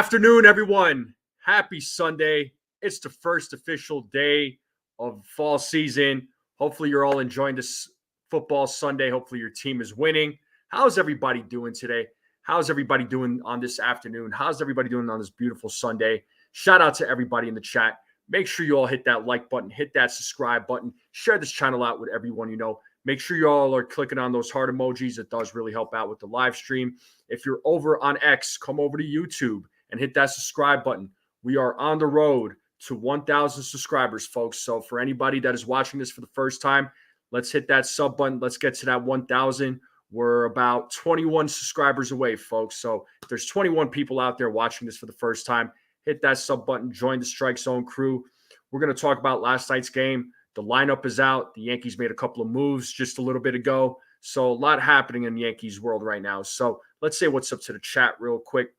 afternoon, everyone. Happy Sunday. It's the first official day of fall season. Hopefully, you're all enjoying this football Sunday. Hopefully, your team is winning. How's everybody doing today? How's everybody doing on this afternoon? How's everybody doing on this beautiful Sunday? Shout out to everybody in the chat. Make sure you all hit that like button, hit that subscribe button, share this channel out with everyone you know. Make sure you all are clicking on those heart emojis. It does really help out with the live stream. If you're over on X, come over to YouTube and hit that subscribe button. We are on the road to 1,000 subscribers, folks. So for anybody that is watching this for the first time, let's hit that sub button. Let's get to that 1,000. We're about 21 subscribers away, folks. So if there's 21 people out there watching this for the first time, hit that sub button, join the Strike Zone crew. We're going to talk about last night's game. The lineup is out. The Yankees made a couple of moves just a little bit ago. So a lot happening in the Yankees world right now. So let's say what's up to the chat real quick.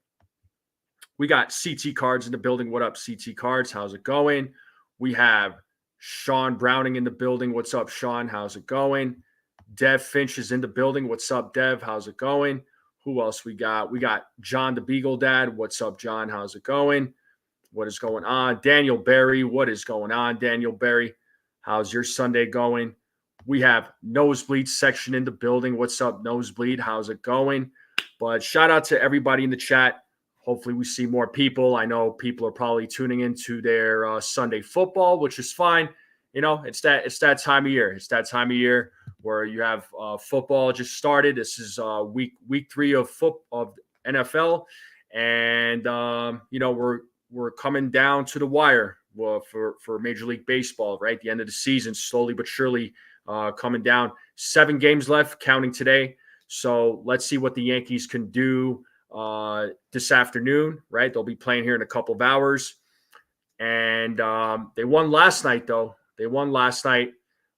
We got CT Cards in the building. What up, CT Cards? How's it going? We have Sean Browning in the building. What's up, Sean? How's it going? Dev Finch is in the building. What's up, Dev? How's it going? Who else we got? We got John the Beagle Dad. What's up, John? How's it going? What is going on? Daniel Berry. What is going on, Daniel Berry? How's your Sunday going? We have Nosebleed section in the building. What's up, Nosebleed? How's it going? But shout out to everybody in the chat. Hopefully we see more people. I know people are probably tuning into their Sunday football, which is fine. You know, it's that time of year. It's that time of year where you have football just started. This is week 3 of NFL, and you know we're coming down to the wire for Major League Baseball. Right, the end of the season, slowly but surely coming down. 7 games left, counting today. So let's see what the Yankees can do this afternoon. Right, they'll be playing here in a couple of hours, and they won last night though. They won last night.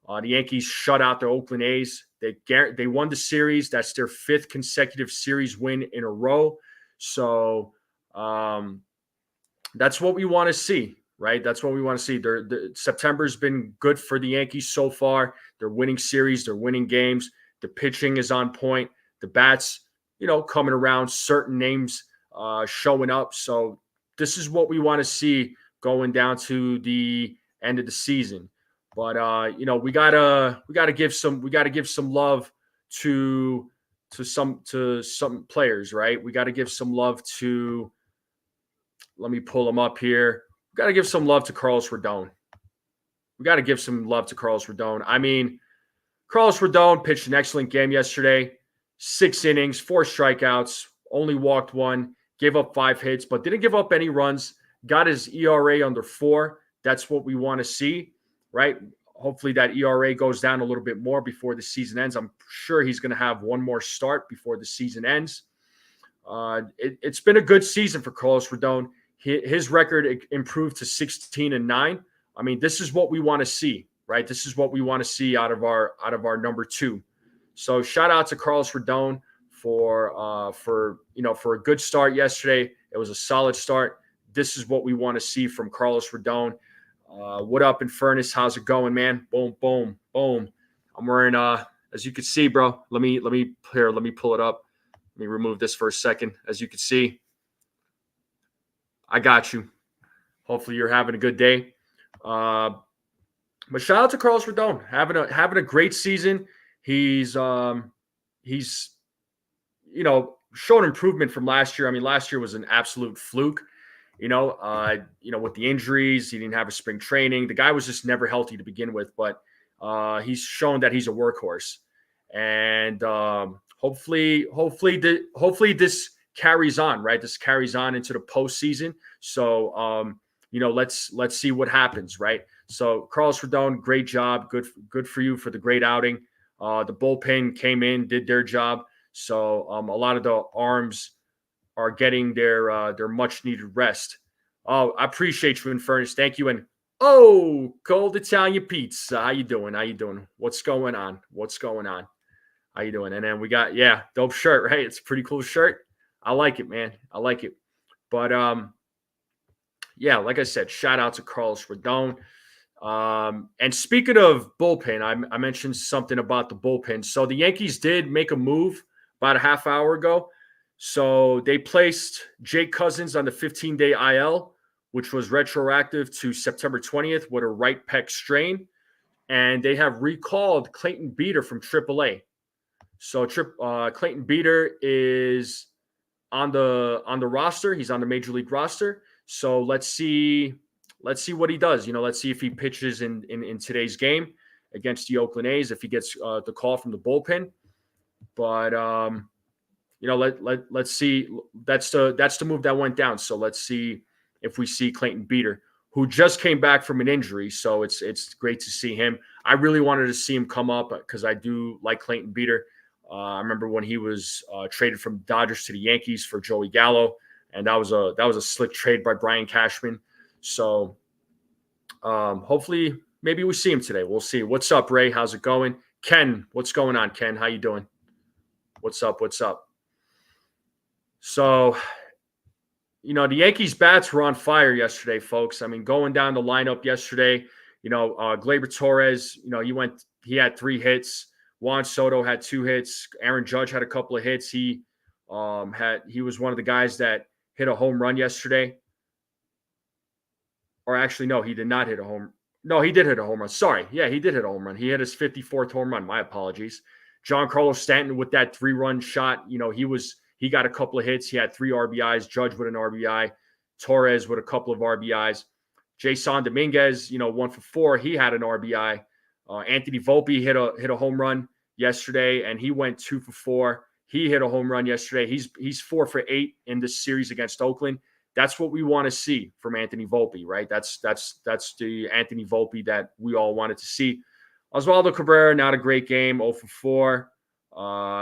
The Yankees shut out the Oakland A's. They won the series. That's their 5th consecutive series win in a row. So that's what we want to see, right? That's what we want to see. September's been good for the Yankees so far. They're winning series. They're winning games. The pitching is on point. The bats, you know, coming around. Certain names showing up. So this is what we want to see going down to the end of the season. But you know, we gotta give some love to some players, right? We gotta give some love to. Let me pull them up here. We gotta give some love to Carlos Rodon. We gotta give some love to Carlos Rodon. I mean, Carlos Rodon pitched an excellent game yesterday. 6 innings, 4 strikeouts, only walked 1, gave up 5 hits, but didn't give up any runs. Got his ERA under 4. That's what we want to see. Right? Hopefully that ERA goes down a little bit more before the season ends. I'm sure he's going to have one more start before the season ends. It's been a good season for Carlos Rodon. His record improved to 16-9. I mean, this is what we want to see, right? This is what we want to see out of our number 2. So shout out to Carlos Rodon for a good start yesterday. It was a solid start. This is what we want to see from Carlos Rodon. What up, Infernus? How's it going, man? Boom, boom, boom. I'm wearing, as you can see, bro. Let me pull it up. Let me remove this for a second. As you can see, I got you. Hopefully, you're having a good day. But shout out to Carlos Rodon, having a great season. He's shown improvement from last year. I mean, last year was an absolute fluke. With the injuries, he didn't have a spring training. The guy was just never healthy to begin with, but he's shown that he's a workhorse. And hopefully this carries on, right? This carries on into the postseason. So, let's see what happens, right? So Carlos Rodon, great job. Good for you for the great outing. The bullpen came in, did their job. So a lot of the arms are getting their much needed rest. Oh, I appreciate you, Infernus. Thank you. And cold Italian pizza. How you doing? What's going on? How you doing? And then we got, dope shirt, right? It's a pretty cool shirt. I like it, man. I like it. But like I said, shout out to Carlos Rodon. And speaking of bullpen, I mentioned something about the bullpen. So the Yankees did make a move about a half hour ago. So they placed Jake Cousins on the 15-day IL, which was retroactive to September 20th with a right pec strain. And they have recalled Clayton Beeter from AAA. So Clayton Beeter is on the roster. He's on the major league roster. So let's see what he does. Let's see if he pitches in today's game against the Oakland A's, if he gets the call from the bullpen. But let's see. That's the move that went down. So let's see if we see Clayton Beeter, who just came back from an injury. So it's great to see him. I really wanted to see him come up because I do like Clayton Beeter. I remember when he was traded from Dodgers to the Yankees for Joey Gallo, and that was a slick trade by Brian Cashman. So hopefully, maybe we see him today. We'll see. What's up, Ray? How's it going? Ken, what's going on, Ken? How you doing? What's up? So, the Yankees bats were on fire yesterday, folks. I mean, going down the lineup yesterday, Gleyber Torres, he had 3 hits. Juan Soto had 2 hits. Aaron Judge had a couple of hits. He was one of the guys that hit a home run yesterday. Or actually, no, he did not hit a home. No, he did hit a home run. Sorry. Yeah, he did hit a home run. He hit his 54th home run. My apologies. Giancarlo Stanton with that 3-run shot. He got a couple of hits. He had 3 RBIs. Judge with an RBI. Torres with a couple of RBIs. Jason Dominguez, 1 for 4. He had an RBI. Anthony Volpe hit a home run yesterday, and he went 2 for 4. He hit a home run yesterday. He's 4 for 8 in this series against Oakland. That's what we want to see from Anthony Volpe, right? That's the Anthony Volpe that we all wanted to see. Oswaldo Cabrera, not a great game, 0 for 4.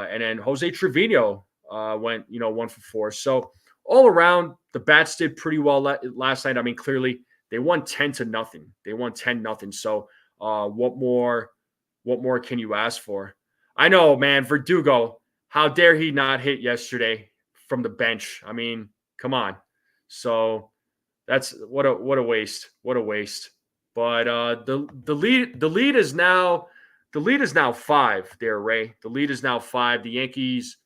And then Jose Trevino went, 1 for 4. So all around, the bats did pretty well last night. I mean, clearly they won 10-0. They won 10-0. So what more can you ask for? I know, man. Verdugo, how dare he not hit yesterday from the bench? I mean, come on. So that's what a waste. What a waste. But the lead is now 5 there, Ray. The lead is now 5. The Yankees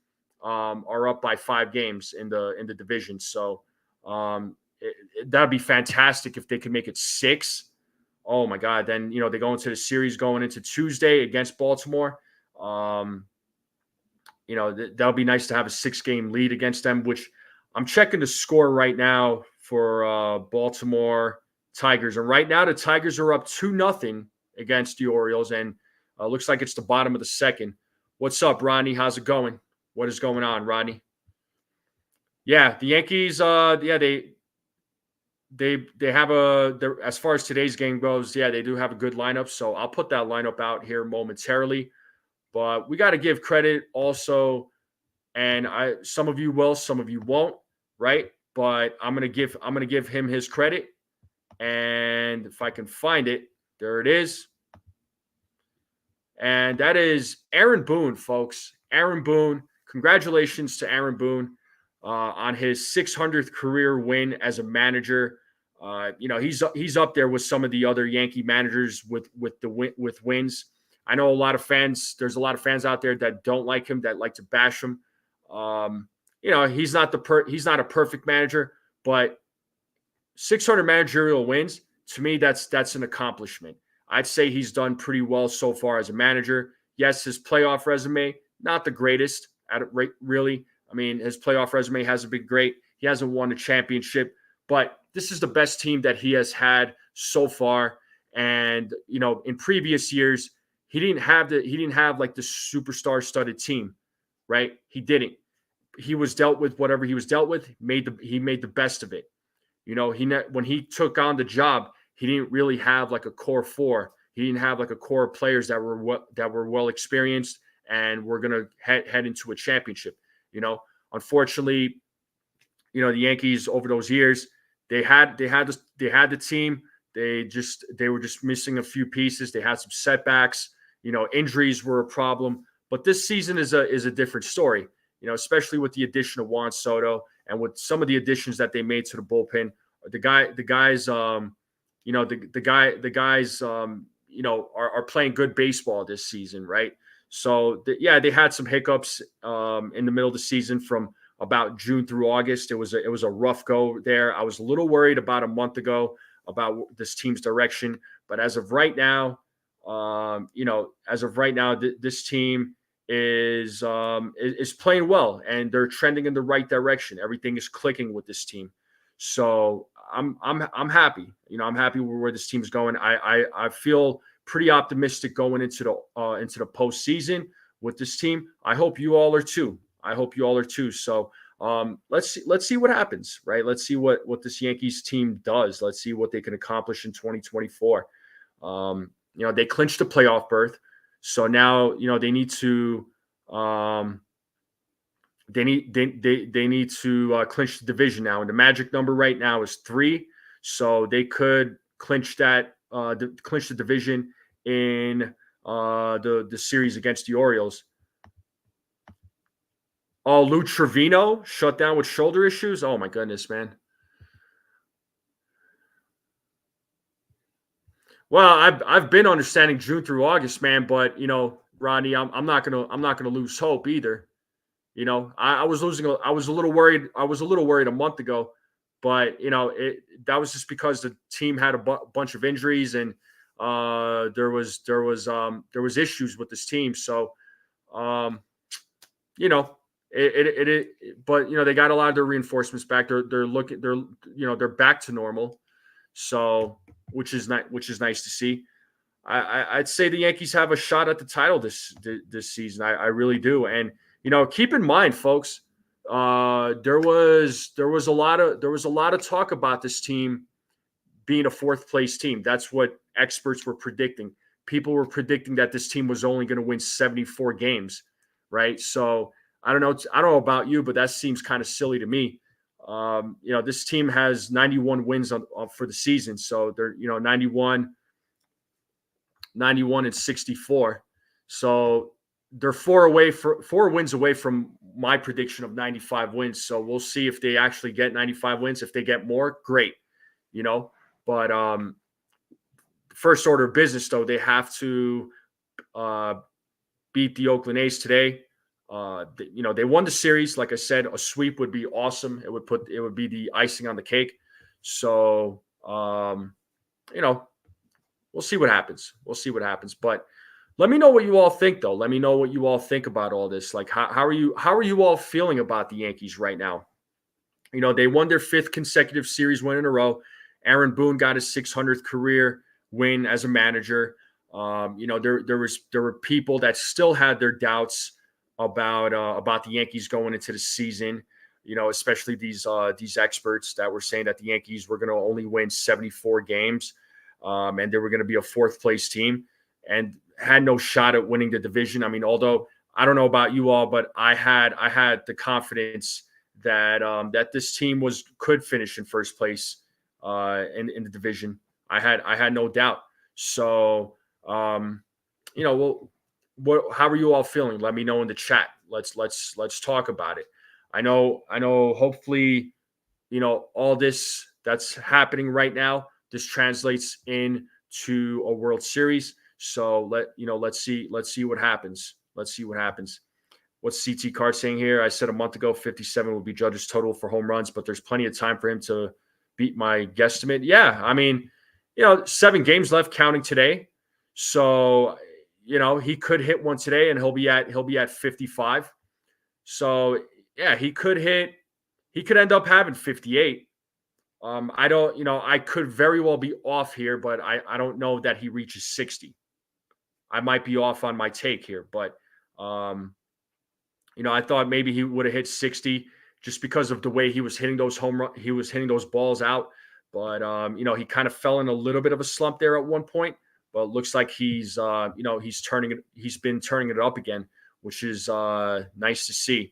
are up by 5 games in the division. So that'd be fantastic if they could make it 6. Oh my God. Then, they go into the series going into Tuesday against Baltimore. That'll be nice to have a 6-game lead against them, which I'm checking the score right now for Baltimore Tigers. And right now the Tigers are up 2-0 against the Orioles. And looks like it's the bottom of the second. What's up, Rodney? How's it going? What is going on, Rodney? Yeah, the Yankees, they have as far as today's game goes, they do have a good lineup. So I'll put that lineup out here momentarily. But we got to give credit also, and some of you will, some of you won't, right? But I'm gonna give him his credit. And if I can find it, there it is. And that is Aaron Boone, folks. Aaron Boone. Congratulations to Aaron Boone on his 600th career win as a manager. He's up there with some of the other Yankee managers with wins. I know there's a lot of fans out there that don't like him, that like to bash him. He's not a perfect manager, but 600 managerial wins, to me, that's an accomplishment. I'd say he's done pretty well so far as a manager. Yes, his playoff resume, not the greatest really. I mean, his playoff resume hasn't been great. He hasn't won a championship, but this is the best team that he has had so far. And, in previous years, he didn't have like the superstar studded team, right? He didn't. He was dealt with whatever he was dealt with. He made the best of it. When he took on the job, he didn't really have like a core 4. He didn't have like a core of players that were well experienced and we're going to head into a championship. Unfortunately, the Yankees over those years, they had the team. They were just missing a few pieces. They had some setbacks. Injuries were a problem. But this season is a different story. Especially with the addition of Juan Soto and with some of the additions that they made to the bullpen. The guys are playing good baseball this season, right? So they had some hiccups in the middle of the season from about June through August. It was a rough go there. I was a little worried about a month ago about this team's direction, but as of right now, this team is playing well, and they're trending in the right direction. Everything is clicking with this team, so I'm happy. I'm happy with where this team's going. I feel pretty optimistic going into the postseason with this team. I hope you all are too. So let's see what happens, right? Let's see what this Yankees team does. Let's see what they can accomplish in 2024. They clinched the playoff berth, so now they need to clinch the division now, and the magic number right now is 3, so they could clinch the division in the series against the Orioles. Oh, Lou Trevino shut down with shoulder issues. Oh my goodness, man. Well, I've been understanding June through August, man, but Rodney, I'm not gonna lose hope either. I was a little worried. I was a little worried a month ago, but that was just because the team had a bunch of injuries, and there was issues with this team. So, but they got a lot of their reinforcements back. They're back to normal. So, which is nice to see. I'd say the Yankees have a shot at the title this season. I really do. And keep in mind, folks, there was a lot of talk about this team being a 4th place team. That's what experts were predicting. People were predicting that this team was only going to win 74 games, right? So I don't know about you, but that seems kind of silly to me. This team has 91 wins for the season, so they're 91 and 64. So they're 4 wins away from my prediction of 95 wins. So we'll see if they actually get 95 wins. If they get more, great. But first order of business, though, they have to beat the Oakland A's today. They won the series. Like I said, a sweep would be awesome. It would be the icing on the cake. So, we'll see what happens. But let me know what you all think, though. Let me know what you all think about all this. Like, how are you all feeling about the Yankees right now? They won their 5th consecutive series win in a row. Aaron Boone got his 600th career win as a manager. There were people that still had their doubts about the Yankees going into the season, especially these experts that were saying that the Yankees were going to only win 74 games, and they were going to be a 4th place team and had no shot at winning the division. I mean, although I don't know about you all, but I had the confidence that this team could finish in 1st place in the division. I had no doubt. So, how are you all feeling? Let me know in the chat. Let's talk about it. I know hopefully, all this that's happening right now, this translates into a World Series. So let's see what happens. What's CT Card saying here? I said a month ago 57 would be Judge's total for home runs, but there's plenty of time for him to beat my guesstimate. Yeah, I mean, 7 games left counting today. So he could hit one today, and he'll be at 55. So yeah, he could end up having 58. I could very well be off here, but I don't know that he reaches 60. I might be off on my take here, but I thought maybe he would have hit 60 just because of the way he was hitting those he was hitting those balls out. But he kind of fell in a little bit of a slump there at one point. But it looks like he's been turning it up again, which is nice to see.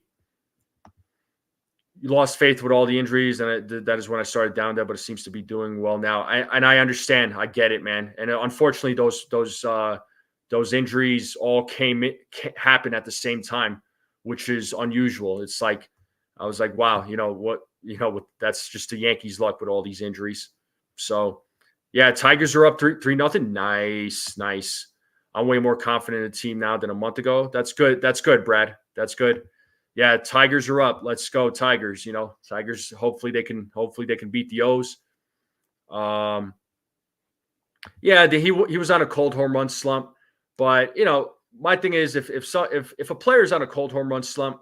You lost faith with all the injuries, and that is when I started down there, but it seems to be doing well now. I understand. I get it, man. And unfortunately, those injuries all happened at the same time, which is unusual. It's like, I was like, wow, that's just the Yankees' luck with all these injuries. So, yeah, Tigers are up 3-0. Nice. I'm way more confident in the team now than a month ago. That's good. Brad. That's good. Yeah, Tigers are up. Let's go, Tigers. Tigers. Hopefully they can beat the O's. Yeah, he was on a cold home run slump, but my thing is if a player is on a cold home run slump,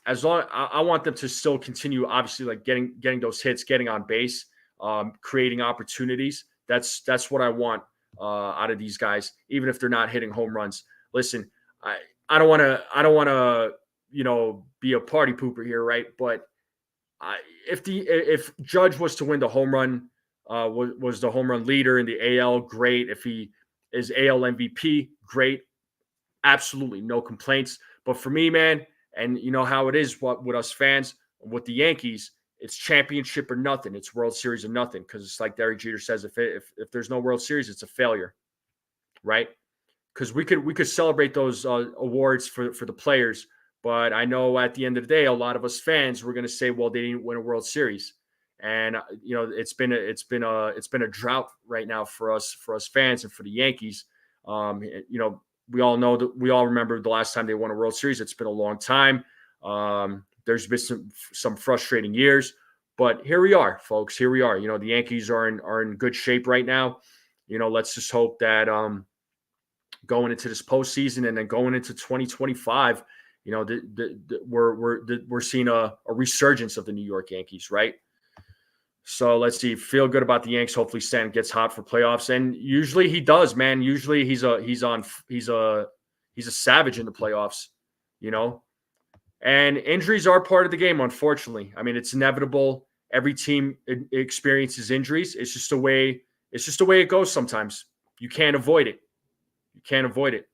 as long I want them to still continue, obviously, like getting those hits, getting on base, creating opportunities. That's what I want out of these guys, even if they're not hitting home runs. Listen, I don't want to be a party pooper here, right? But if Judge was to win the home run, was the home run leader in the AL, great. If he is AL MVP, great. Absolutely no complaints. But for me, man, and you know how it is with us fans, with the Yankees, it's championship or nothing. It's World Series or nothing. Because it's like Derek Jeter says, if there's no World Series, it's a failure, right? Because we could celebrate those awards for the players, but I know at the end of the day, a lot of us fans we're going to say, well, they didn't win a World Series, and it's been a drought right now for us fans and for the Yankees. We all know that we all remember the last time they won a World Series. It's been a long time. There's been some frustrating years, but here we are, folks. Here we are. The Yankees are in good shape right now. Let's just hope that going into this postseason and then going into 2025, we're seeing a resurgence of the New York Yankees, right? So let's see. Feel good about the Yanks. Hopefully, Stan gets hot for playoffs, and usually he does, man. Usually he's a savage in the playoffs, And injuries are part of the game, unfortunately. I mean, it's inevitable. Every team experiences injuries. It's just the way it goes. Sometimes you can't avoid it. You can't avoid it.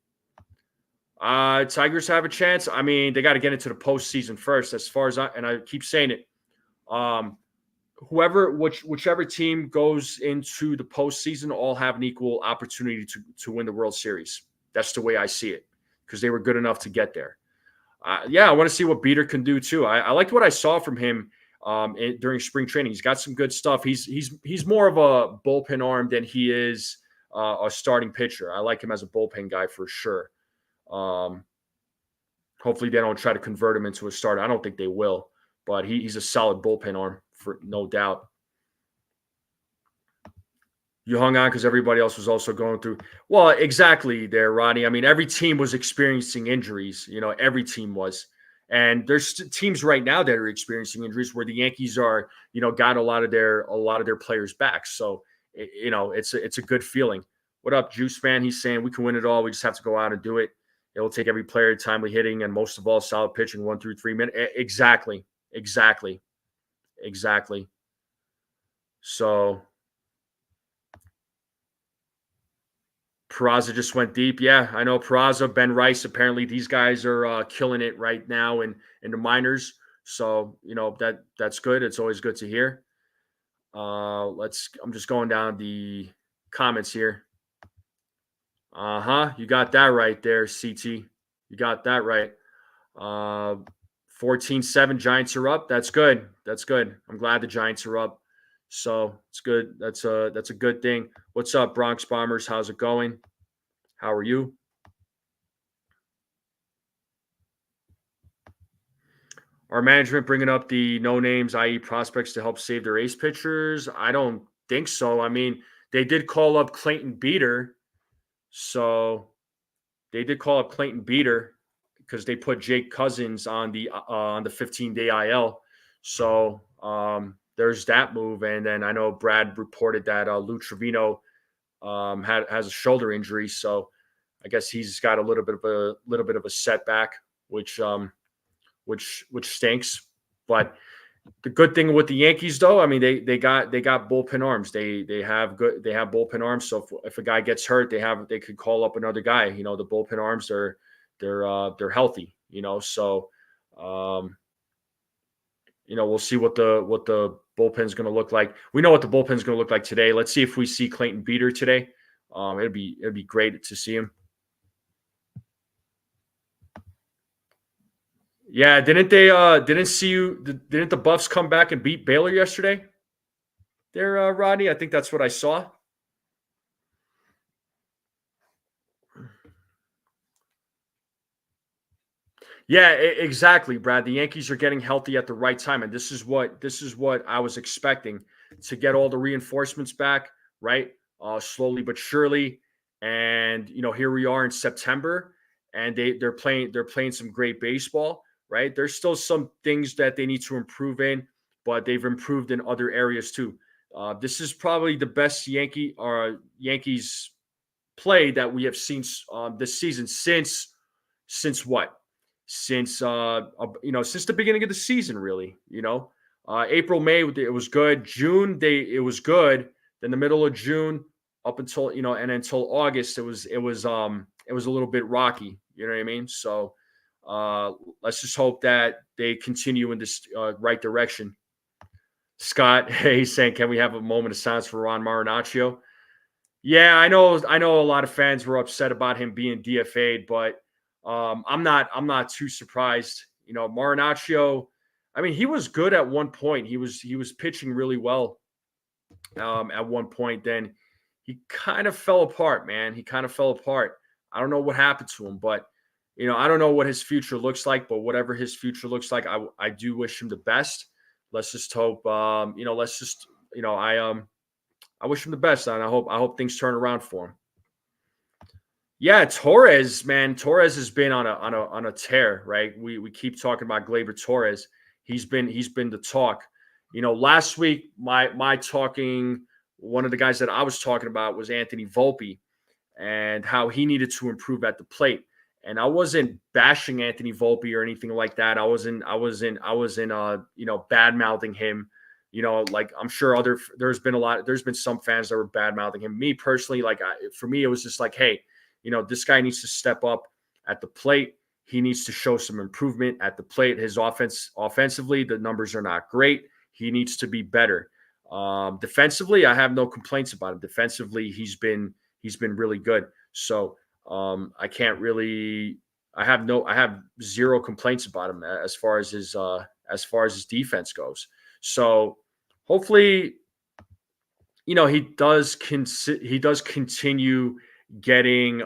Tigers have a chance. I mean, they got to get into the postseason first. As far as I keep saying it, whichever team goes into the postseason, all have an equal opportunity to win the World Series. That's the way I see it, because they were good enough to get there. I want to see what Beater can do too. I liked what I saw from him during spring training. He's got some good stuff. He's more of a bullpen arm than he is a starting pitcher. I like him as a bullpen guy for sure. Hopefully they don't try to convert him into a starter. I don't think they will, but he's a solid bullpen arm for no doubt. You hung on because everybody else was also going through. Well, exactly there, Rodney. I mean, every team was experiencing injuries. Every team was. And there's teams right now that are experiencing injuries where the Yankees are, got a lot of their players back. So, it's a good feeling. What up, Juice Man? He's saying we can win it all. We just have to go out and do it. It will take every player timely hitting and most of all solid pitching 1 through 3 minutes. Exactly. So Peraza just went deep. Yeah, I know Peraza, Ben Rice. Apparently, these guys are killing it right now in the minors. So that's good. It's always good to hear. I'm just going down the comments here. You got that right there, CT. You got that right. 14-7 Giants are up. That's good. I'm glad the Giants are up. So it's good. That's a good thing. What's up, Bronx Bombers? How's it going? How are you? Our management bringing up the no names, i.e. prospects, to help save their ace pitchers? I don't think so. I mean, they did call up Clayton Beater. So they did call up Clayton Beater because they put Jake Cousins on the 15-day IL. So there's that move. And then I know Brad reported that Lou Trevino has a shoulder injury. So I guess he's got a little bit of a setback, which stinks. But the good thing with the Yankees, though, I mean, they got bullpen arms. They have bullpen arms. So if a guy gets hurt, they could call up another guy. The bullpen arms they're healthy. So we'll see what the bullpen's going to look like. We know what the bullpen's going to look like today. Let's see if we see Clayton Beater today. It'd be great to see him. Yeah, didn't the Buffs come back and beat Baylor yesterday? There, Rodney, I think that's what I saw. Yeah, exactly, Brad. The Yankees are getting healthy at the right time, and this is what I was expecting to get all the reinforcements back, right? Slowly but surely, and here we are in September, and they're playing some great baseball, right? There's still some things that they need to improve in, but they've improved in other areas too. This is probably the best Yankees play that we have seen this season since what? Since the beginning of the season, really. April, May it was good. June it was good. Then the middle of June up until and until August it was a little bit rocky. You know what I mean? So uh, let's just hope that they continue in this right direction. Scott, hey, saying, can we have a moment of silence for Ron Marinaccio? Yeah, I know a lot of fans were upset about him being DFA'd, but I'm not too surprised. Marinaccio, I mean, he was good at one point. He was pitching really well at one point. Then he kind of fell apart, man. He kind of fell apart. I don't know what happened to him, but I don't know what his future looks like. But whatever his future looks like, I do wish him the best. Let's just hope. Let's just I wish him the best, and I hope things turn around for him. Yeah, Torres, man, Torres has been on a tear, right? We keep talking about Gleyber Torres. He's been the talk. Last week my talking one of the guys that I was talking about was Anthony Volpe and how he needed to improve at the plate. And I wasn't bashing Anthony Volpe or anything like that. I wasn't bad mouthing him. Like I'm sure there's been some fans that were bad mouthing him. Me personally, for me, it was just like, hey, this guy needs to step up at the plate. He needs to show some improvement at the plate. His offensively, the numbers are not great. He needs to be better. Defensively, I have no complaints about him. Defensively, he's been really good. So I can't really. I have zero complaints about him as far as his defense goes. So hopefully, he does continue getting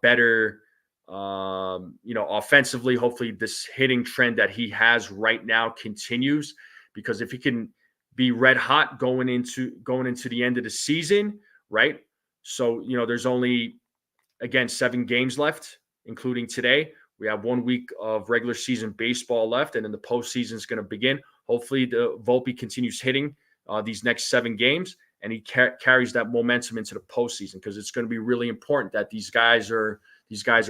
better. Offensively, hopefully this hitting trend that he has right now continues, because if he can be red hot going into the end of the season, right? So there's only, again, 7 games left, including today. We have 1 week of regular season baseball left, and then the postseason is going to begin. Hopefully, the Volpe continues hitting these next 7 games, and he carries that momentum into the postseason, because it's going to be really important that these guys are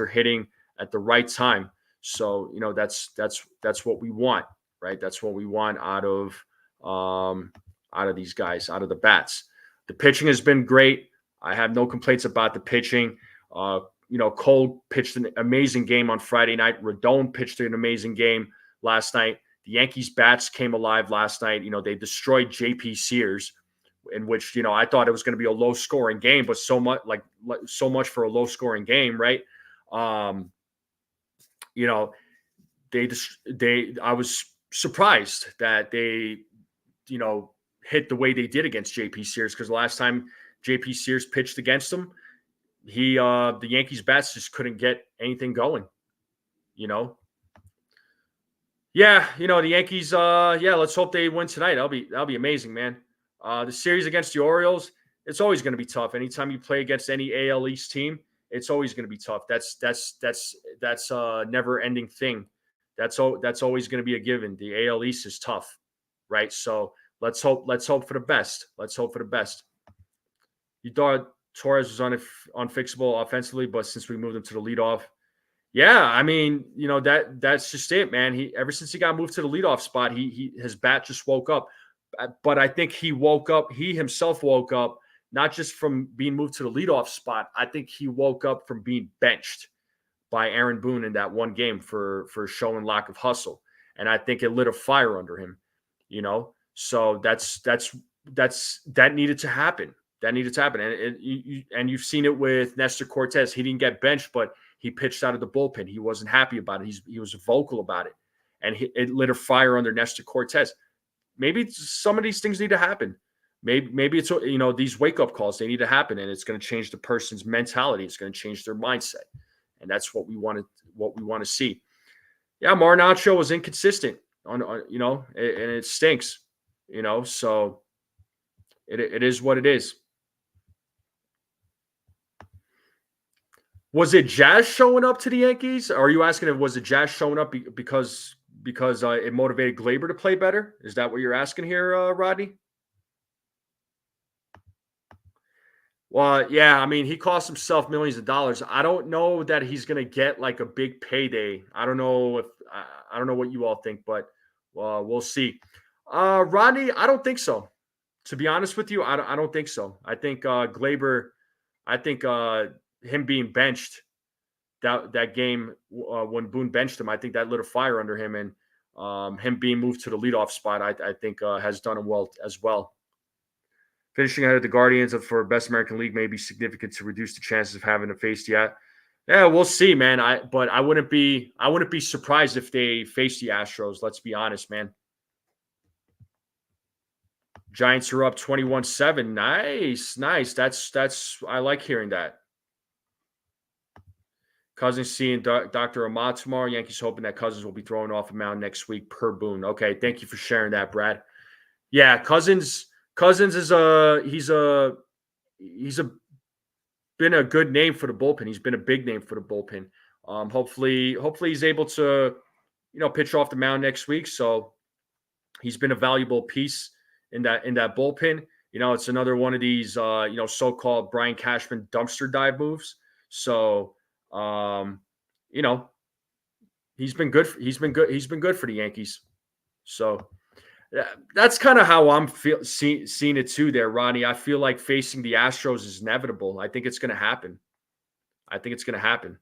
hitting at the right time. So that's what we want, right? That's what we want out of these guys, out of the bats. The pitching has been great. I have no complaints about the pitching. Cole pitched an amazing game on Friday night. Rodon pitched an amazing game last night. The Yankees bats came alive last night. They destroyed JP Sears, in which, I thought it was going to be a low scoring game, but so much for a low scoring game, right? I was surprised that they, hit the way they did against JP Sears, because last time JP Sears pitched against them, the Yankees bats just couldn't get anything going. Yeah, the Yankees. Let's hope they win tonight. That'll be amazing, man. The series against the Orioles, it's always going to be tough. Anytime you play against any AL East team, it's always going to be tough. That's a never-ending thing. That's always going to be a given. The AL East is tough, right? So let's hope for the best. Let's hope for the best. You thought Torres was unfixable offensively, but since we moved him to the leadoff, yeah, I mean, that's just it, man. Ever since he got moved to the leadoff spot, his bat just woke up. But I think he himself woke up not just from being moved to the leadoff spot. I think he woke up from being benched by Aaron Boone in that one game for showing lack of hustle, and I think it lit a fire under him. So that needed to happen. That needed to happen, and you've seen it with Nestor Cortez. He didn't get benched, but he pitched out of the bullpen. He wasn't happy about it. He was vocal about it, and it lit a fire under Nestor Cortez. Maybe some of these things need to happen. Maybe it's these wake up calls, they need to happen, and it's going to change the person's mentality. It's going to change their mindset, and that's what we want to see. Yeah, Marnacho was inconsistent on and it stinks, so it is what it is. Was it Jazz showing up to the Yankees? Or are you asking if was it Jazz showing up because it motivated Glaber to play better? Is that what you're asking here, Rodney? Well, yeah, I mean, he cost himself millions of dollars. I don't know that he's going to get like a big payday. I don't know if I don't know what you all think, but we'll see. Rodney, I don't think so. To be honest with you, I don't think so. I think Glaber, I think him being benched that game when Boone benched him, I think that lit a fire under him, and him being moved to the leadoff spot, I think has done him well as well. Finishing ahead of the Guardians for Best American League may be significant to reduce the chances of having to face the. Yeah, we'll see, man. But I wouldn't be surprised if they face the Astros. Let's be honest, man. Giants are up 21-7. Nice. That's I like hearing that. Cousins seeing Dr. Ahmad tomorrow. Yankees hoping that Cousins will be thrown off a mound next week per Boone. Okay, thank you for sharing that, Brad. Yeah, Cousins is been a good name for the bullpen. He's been a big name for the bullpen. Hopefully he's able to, pitch off the mound next week. So he's been a valuable piece in that bullpen. It's another one of these so-called Brian Cashman dumpster dive moves. So he's been good. He's been good for the Yankees. So that's kind of how I'm seeing it too there, Ronnie. I feel like facing the Astros is inevitable. I think it's going to happen.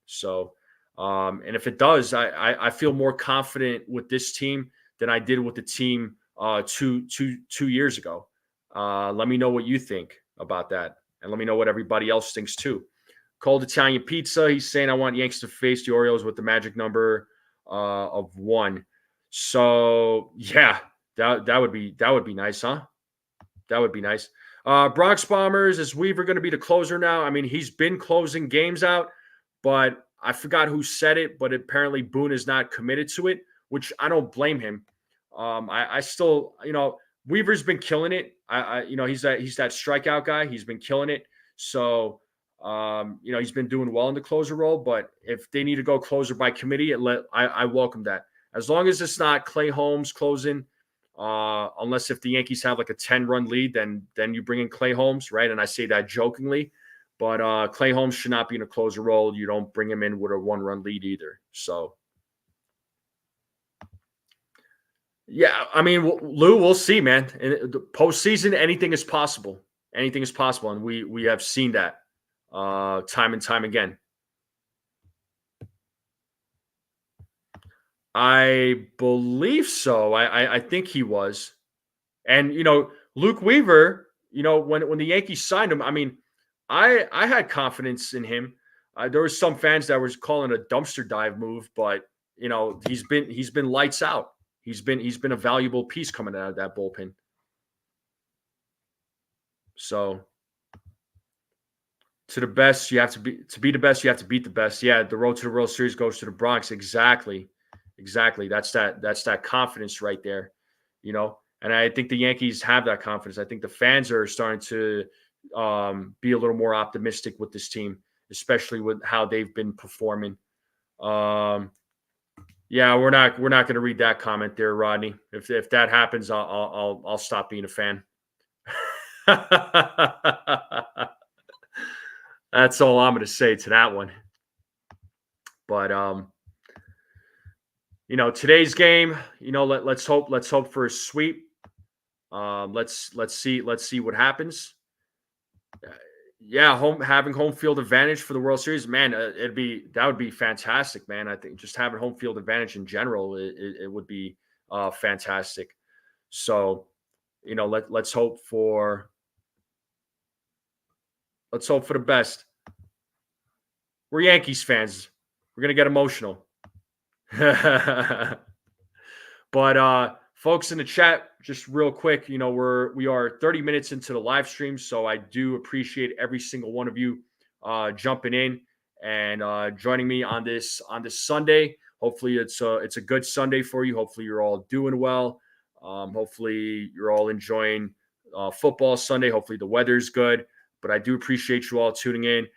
So, and if it does, I feel more confident with this team than I did with the team 2 years ago. Let me know what you think about that. And let me know what everybody else thinks too. Cold Italian Pizza. He's saying, I want Yankees to face the Orioles with the magic number of 1. So, yeah. That would be nice, huh? That would be nice. Bronx Bombers, is Weaver going to be the closer now? I mean, he's been closing games out, but I forgot who said it, but apparently Boone is not committed to it, which I don't blame him. I still, Weaver's been killing it. He's that strikeout guy. He's been killing it. So, he's been doing well in the closer role, but if they need to go closer by committee, I welcome that. As long as it's not Clay Holmes closing, unless if the Yankees have like a 10-run lead, then you bring in Clay Holmes, right? And I say that jokingly, but Clay Holmes should not be in a closer role. You don't bring him in with a 1-run lead either. So, yeah, I mean, Lou, we'll see, man. In the postseason, anything is possible. Anything is possible, and we have seen that time and time again. I believe so. I think he was. And, Luke Weaver, when the Yankees signed him, I mean, I had confidence in him. There were some fans that was calling a dumpster dive move, but, he's been lights out. He's been a valuable piece coming out of that bullpen. So to the best, you have to be the best, you have to beat the best. Yeah, the road to the World Series goes to the Bronx. Exactly. That's that confidence right there, and I think the Yankees have that confidence. I think the fans are starting to be a little more optimistic with this team, especially with how they've been performing. Yeah, we're not going to read that comment there, Rodney. If that happens, I'll stop being a fan. That's all I'm going to say to that one. But today's game, let's hope for a sweep. Let's see what happens. Having home field advantage for the World Series, man, that would be fantastic, man. I think just having home field advantage in general, it would be fantastic. So, let's hope for the best. We're Yankees fans. We're gonna get emotional. But folks in the chat, just real quick, we are 30 minutes into the live stream, so I do appreciate every single one of you jumping in and joining me on this Sunday. Hopefully it's a good Sunday for you. Hopefully you're all doing well. Hopefully you're all enjoying football Sunday. Hopefully the weather's good. But I do appreciate you all tuning in.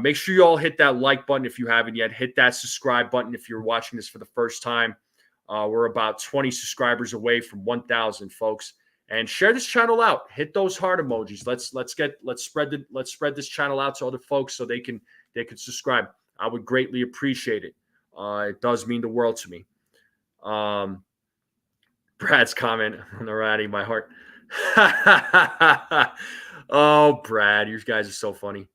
Make sure you all hit that like button if you haven't yet. Hit that subscribe button if you're watching this for the first time. We're about 20 subscribers away from 1,000, folks. And share this channel out. Hit those heart emojis. Let's spread this channel out to other folks so they can subscribe. I would greatly appreciate it. It does mean the world to me. Brad's comment on the ratty, my heart. Oh, Brad, you guys are so funny.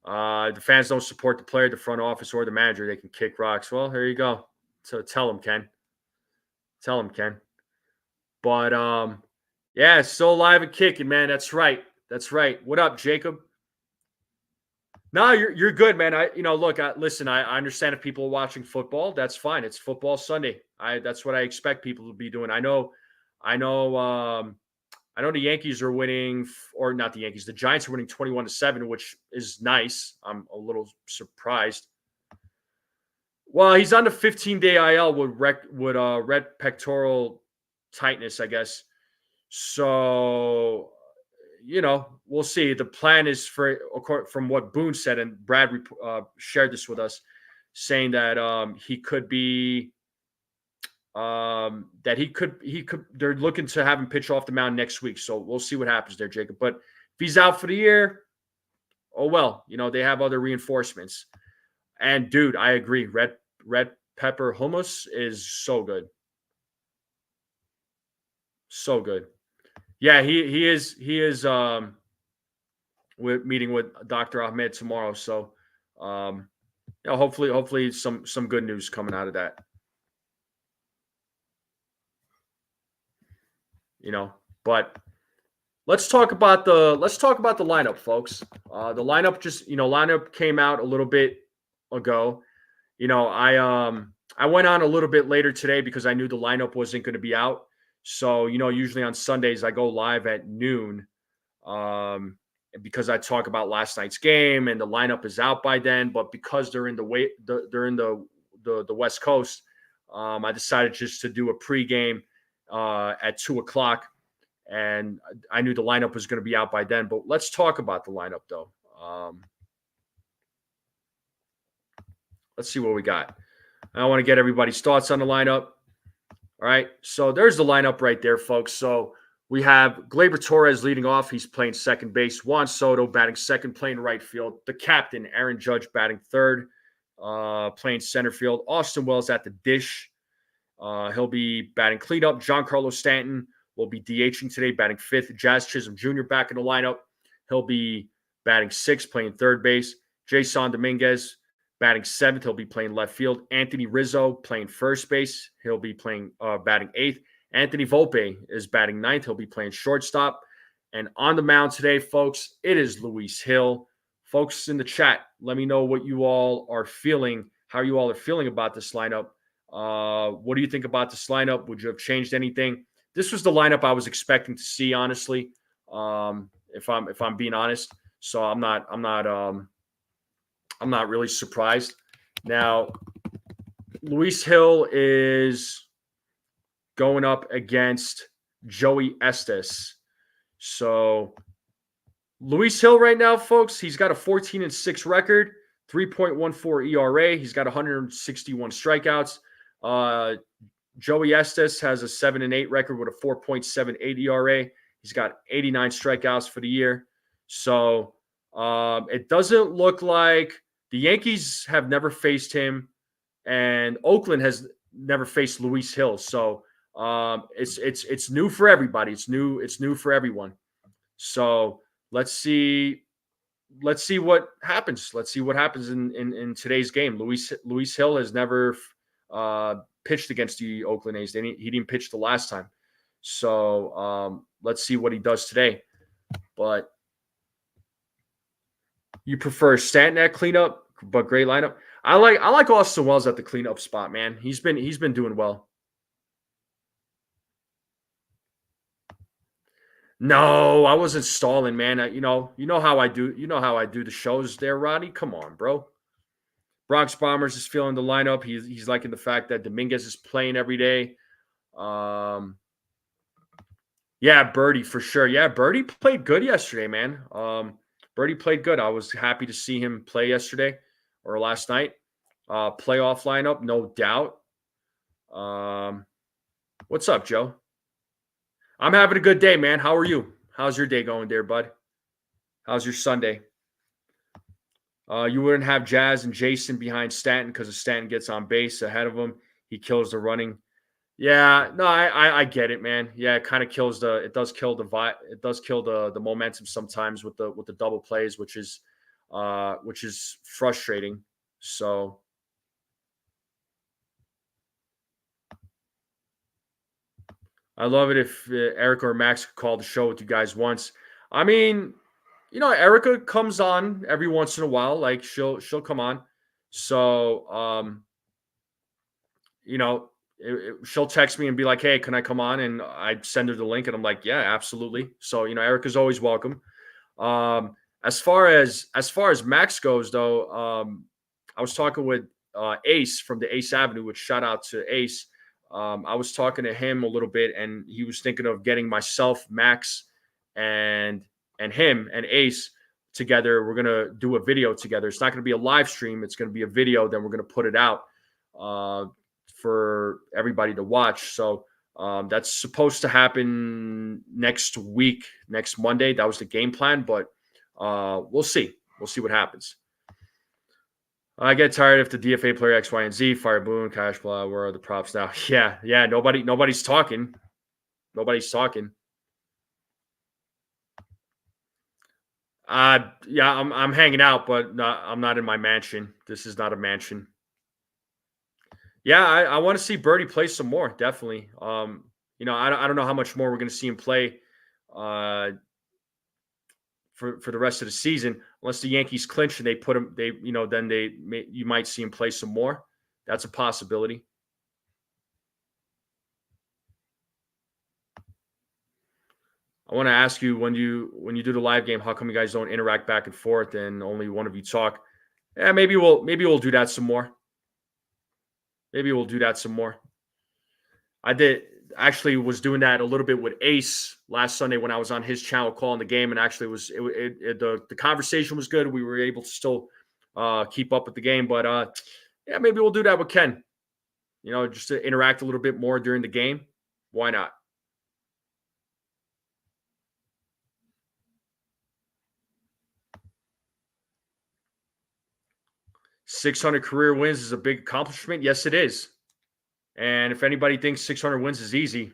The fans don't support the player, the front office, or the manager. They can kick rocks. Well, here you go. So tell them, Ken. Tell them, Ken. But yeah, still alive and kicking, man. That's right. That's right. What up, Jacob? No, you're good, man. Listen. I understand if people are watching football. That's fine. It's football Sunday. That's what I expect people to be doing. I know. The Yankees are winning, or not the Yankees. The Giants are winning 21-7, which is nice. I'm a little surprised. Well, he's on the 15-day IL with red pectoral tightness, I guess. So, we'll see. The plan is from what Boone said, and Brad shared this with us, saying that he could be they're looking to have him pitch off the mound next week. So we'll see what happens there, Jacob. But if he's out for the year, oh well, they have other reinforcements. And dude, I agree. Red pepper hummus is so good. So good. Yeah, he is we're meeting with Dr. Ahmed tomorrow. So hopefully some good news coming out of that. But let's talk about the lineup, folks. The lineup came out a little bit ago. I went on a little bit later today because I knew the lineup wasn't going to be out. So, usually on Sundays I go live at noon because I talk about last night's game and the lineup is out by then. But because they're in the West Coast, I decided just to do a pregame at 2:00, and I knew the lineup was going to be out by then. But let's talk about the lineup, though. Let's see what we got. I want to get everybody's thoughts on the lineup. All right, so there's the lineup right there, folks. So we have Gleyber Torres leading off. He's playing second base. Juan Soto batting second, playing right field. The captain, Aaron Judge, batting third, playing center field. Austin Wells at the dish. He'll be batting cleanup. Giancarlo Stanton will be DHing today, batting fifth. Jazz Chisholm Jr. back in the lineup. He'll be batting sixth, playing third base. Jason Dominguez batting seventh. He'll be playing left field. Anthony Rizzo playing first base. He'll be playing batting eighth. Anthony Volpe is batting ninth. He'll be playing shortstop. And on the mound today, folks, it is Luis Hill. Folks in the chat, let me know what you all are feeling, how you all are feeling about this lineup. What do you think about this lineup? Would you have changed anything? This was the lineup I was expecting to see, honestly. If I'm being honest, so I'm not really surprised. Now, Luis Hill is going up against Joey Estes. So Luis Hill right now, folks, he's got a 14-6 record, 3.14 ERA. He's got 161 strikeouts. Joey Estes has a 7-8 record with a 4.78 ERA. He's got 89 strikeouts for the year. So it doesn't look like the Yankees have never faced him, and Oakland has never faced Luis Hill. So it's new for everybody. It's new for everyone. So let's see what happens. Let's see what happens in today's game. Luis Hill has never pitched against the Oakland A's. He didn't pitch the last time. So let's see what he does today. But you prefer Stanton at cleanup, but great lineup. I like Austin Wells at the cleanup spot, man. He's been doing well. No, I wasn't stalling, man. You know how I do. You know how I do the shows there, Roddy. Come on, bro. Bronx Bombers is feeling the lineup. He's liking the fact that Dominguez is playing every day. Yeah, Birdie for sure. Yeah, Birdie played good yesterday, man. Birdie played good. I was happy to see him play yesterday or last night. Playoff lineup, no doubt. What's up, Joe? I'm having a good day, man. How are you? How's your day going there, bud? How's your Sunday? You wouldn't have Jazz and Jason behind Stanton because if Stanton gets on base ahead of him, he kills the running. Yeah, no, I get it, man. Yeah, it kind of kills it does kill the vibe. It does kill the momentum sometimes with the double plays, which is frustrating. So I love it if Erica or Max could call the show with you guys once. I mean, Erica comes on every once in a while. Like she'll come on. So she'll text me and be like, "Hey, can I come on?" And I'd send her the link, and I'm like, "Yeah, absolutely." So Erica's always welcome. As far as Max goes, though, I was talking with Ace from the Ace Avenue, which shout out to Ace. I was talking to him a little bit, and he was thinking of getting myself, Max, and him and Ace together. We're gonna do a video together. It's not gonna be a live stream. It's gonna be a video. Then we're gonna put it out for everybody to watch. So that's supposed to happen next week, next Monday. That was the game plan, but we'll see. We'll see what happens. I get tired if the DFA player X, Y, and Z, fire Boone, cash blah. Where are the props now? Yeah. Nobody's talking. Nobody's talking. Yeah, I'm hanging out, but I'm not in my mansion. This is not a mansion. Yeah, I want to see Birdie play some more. Definitely. I don't know how much more we're going to see him play for the rest of the season, unless the Yankees clinch and they put him. You might see him play some more. That's a possibility. I want to ask you when you do the live game, how come you guys don't interact back and forth and only one of you talk? Yeah, maybe we'll do that some more. Maybe we'll do that some more. I was doing that a little bit with Ace last Sunday when I was on his channel calling the game, and actually the conversation was good. We were able to still keep up with the game, but yeah, maybe we'll do that with Ken. Just to interact a little bit more during the game. Why not? 600 career wins is a big accomplishment. Yes, it is. And if anybody thinks 600 wins is easy,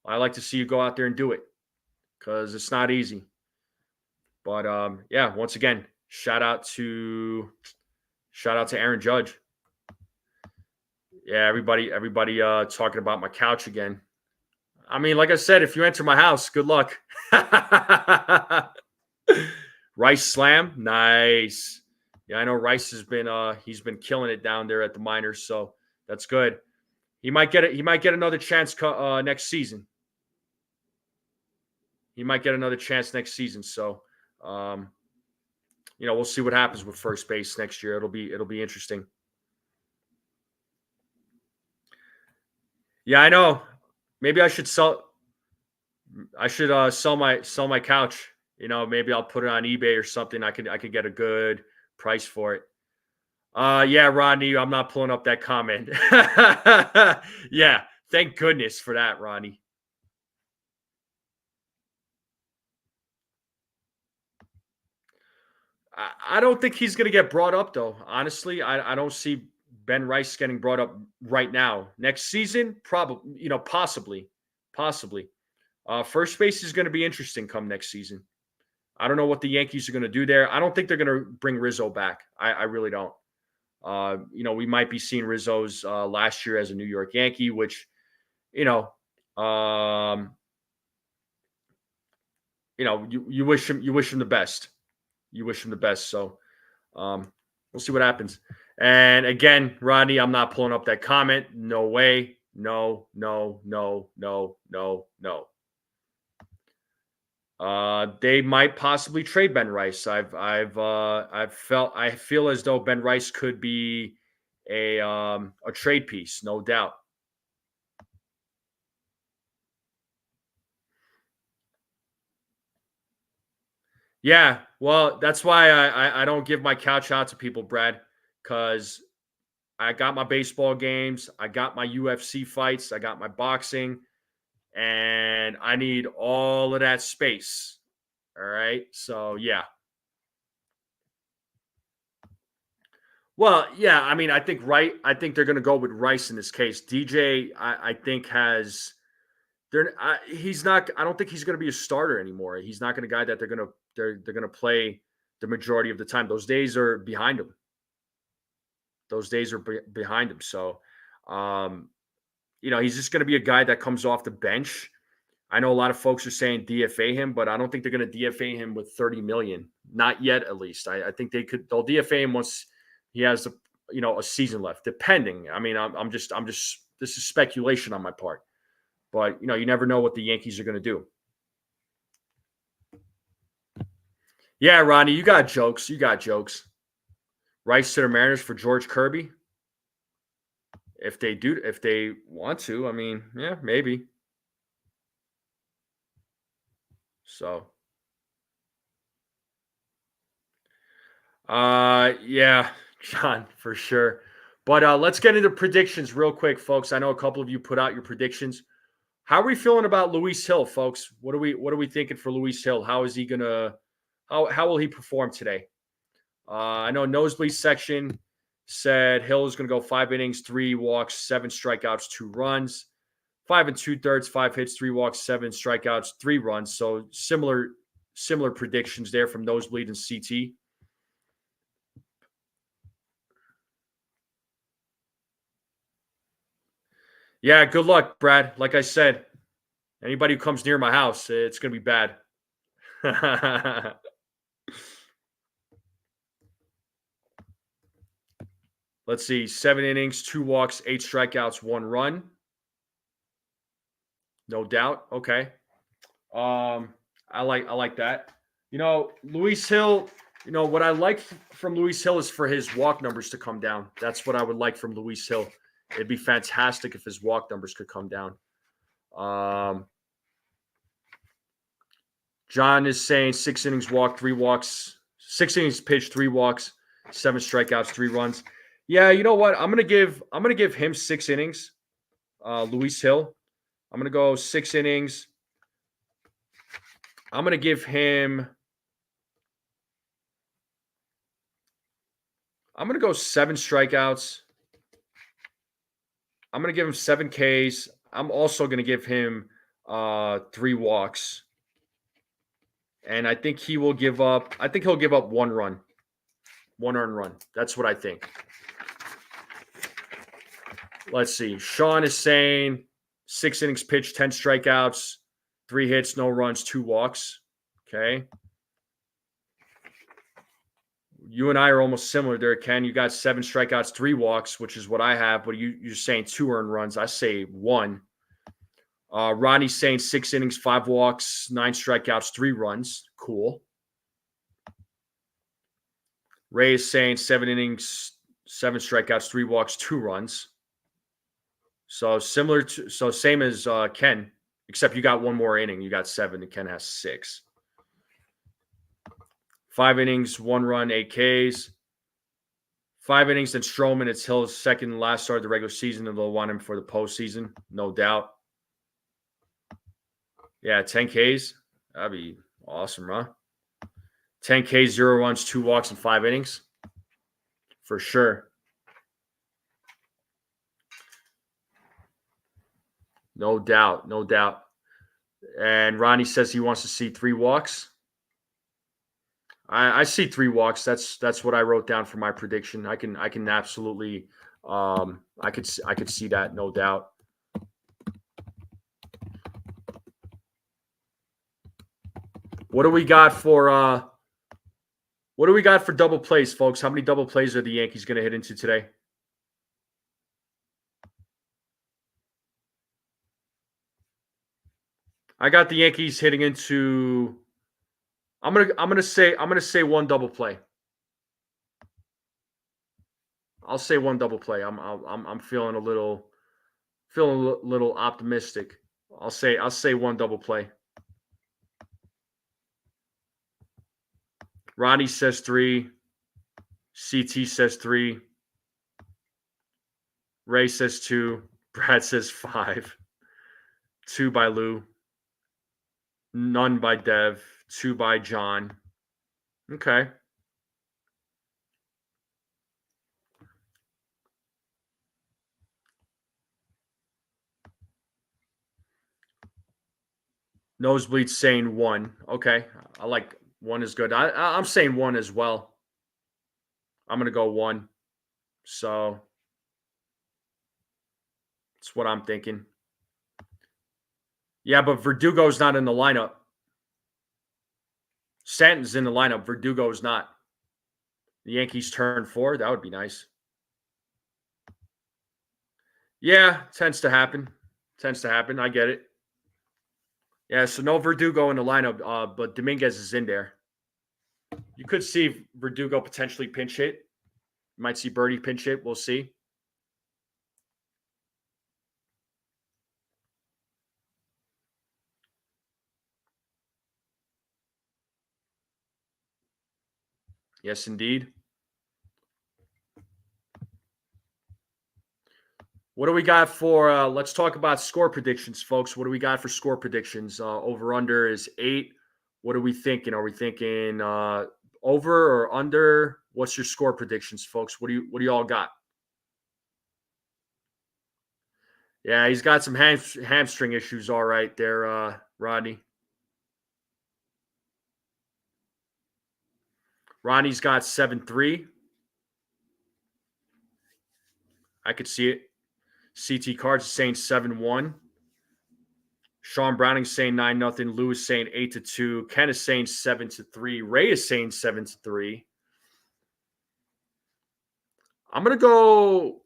I like to see you go out there and do it because it's not easy. But yeah, once again, shout out to Aaron Judge. Yeah, everybody talking about my couch again. I mean, like I said, if you enter my house, good luck. Rice slam, nice. Yeah, I know Rice has been he's been killing it down there at the minors, so that's good. He might get it. He might get another chance next season. He might get another chance next season. So, we'll see what happens with first base next year. It'll be interesting. Yeah, I know. Maybe I should sell. I should sell my couch. Maybe I'll put it on eBay or something. I could get a good price for it. Yeah, Rodney, I'm not pulling up that comment. Yeah, thank goodness for that, Rodney. I don't think he's going to get brought up, though. Honestly, I don't see Ben Rice getting brought up right now. Next season, probably, possibly. First base is going to be interesting come next season. I don't know what the Yankees are going to do there. I don't think they're going to bring Rizzo back. I really don't. We might be seeing Rizzo's last year as a New York Yankee, which, you wish him the best. You wish him the best. So we'll see what happens. And again, Rodney, I'm not pulling up that comment. No way. No. They might possibly trade Ben Rice. I feel as though Ben Rice could be a trade piece, no doubt. Yeah, well, that's why I don't give my couch out to people, Brad, because I got my baseball games, I got my UFC fights, I got my boxing, and I need all of that space. All right. So yeah. Well, yeah. I mean, I think they're going to go with Rice in this case. DJ, I think has. He's not. I don't think he's going to be a starter anymore. He's not going to guy that they're going to play the majority of the time. Those days are behind him. Those days are behind him. So, um, he's just going to be a guy that comes off the bench. I know a lot of folks are saying DFA him, but I don't think they're going to DFA him with 30 million. Not yet, at least. I think they'll DFA him once he has a season left, depending. I mean, I'm just this is speculation on my part, but you never know what the Yankees are going to do. Yeah, Ronnie, you got jokes. You got jokes. Rice to the Mariners for George Kirby. If they want to, I mean, yeah, maybe. So, yeah, John, for sure. But let's get into predictions real quick, folks. I know a couple of you put out your predictions. How are we feeling about Luis Hill, folks? What are we thinking for Luis Hill? How is he gonna how will he perform today? I know Nosebleed section said Hill is gonna go 5 innings, 3 walks, 7 strikeouts, 2 runs, 5 2/3, 5 hits, 3 walks, 7 strikeouts, 3 runs. So similar predictions there from Nosebleed and CT. Yeah, good luck, Brad. Like I said, anybody who comes near my house, it's going to be bad. Let's see. 7 innings, 2 walks, 8 strikeouts, 1 run. No doubt. Okay. I like that. Luis Hill, what I like from Luis Hill is for his walk numbers to come down. That's what I would like from Luis Hill. It'd be fantastic if his walk numbers could come down. John is saying 6 innings walk, 3 walks, 6 innings pitched, 3 walks, 7 strikeouts, 3 runs. Yeah, you know what? I'm gonna give him 6 innings. Luis Hill. I'm gonna go 6 innings. I'm gonna give him. I'm gonna go 7 strikeouts. I'm gonna give him 7 Ks. I'm also gonna give him 3 walks. And I think he will give up. I think he'll give up 1 run, 1 earned run. That's what I think. Let's see. Sean is saying 6 innings pitched, 10 strikeouts, 3 hits, no runs, 2 walks. Okay. You and I are almost similar there, Ken. You got 7 strikeouts, 3 walks, which is what I have, but you're saying 2 earned runs. I say 1. Ronnie's saying 6 innings, 5 walks, 9 strikeouts, 3 runs. Cool. Ray is saying 7 innings, 7 strikeouts, 3 walks, 2 runs. So same as Ken, except you got 1 more inning. You got 7, and Ken has 6. 5 innings, 1 run, 8 Ks. 5 innings, then Stroman. It's Hill's second and last start of the regular season, and they'll want him for the postseason, no doubt. Yeah, 10 Ks. That'd be awesome, huh? 10 Ks, 0 runs, 2 walks, and 5 innings. For sure. No doubt. No doubt. And Ronnie says he wants to see 3 walks. I see 3 walks. That's what I wrote down for my prediction. I can absolutely I could see that, no doubt. What do we got for double plays, folks? How many double plays are the Yankees going to hit into today? I got the Yankees hitting into I'm gonna say one double play. I'll say one double play. I'm feeling a little optimistic. I'll say one double play. Ronnie says 3. CT says 3. Ray says 2. Brad says 5. 2 by Lou. None by Dev. 2 by John. Okay. Nosebleed saying 1. Okay. I like 1 is good. I'm saying 1 as well. I'm going to go 1. So that's what I'm thinking. Yeah, but Verdugo's not in the lineup. Stanton's in the lineup. Verdugo's not. The Yankees turn 4. That would be nice. Yeah, tends to happen. I get it. Yeah, so no Verdugo in the lineup, but Dominguez is in there. You could see Verdugo potentially pinch hit. You might see Birdie pinch hit. We'll see. Yes, indeed. What do we got for, let's talk about score predictions, folks. What do we got for score predictions? Over-under is 8. What are we thinking? Are we thinking over or under? What's your score predictions, folks? What do you all got? Yeah, he's got some hamstring issues, all right there, Rodney. Ronnie's got 7-3. I could see it. CT Cards is saying 7-1. Sean Browning's saying 9-0. Lou is saying 8-2. Ken is saying 7-3. Ray is saying 7-3. I'm gonna go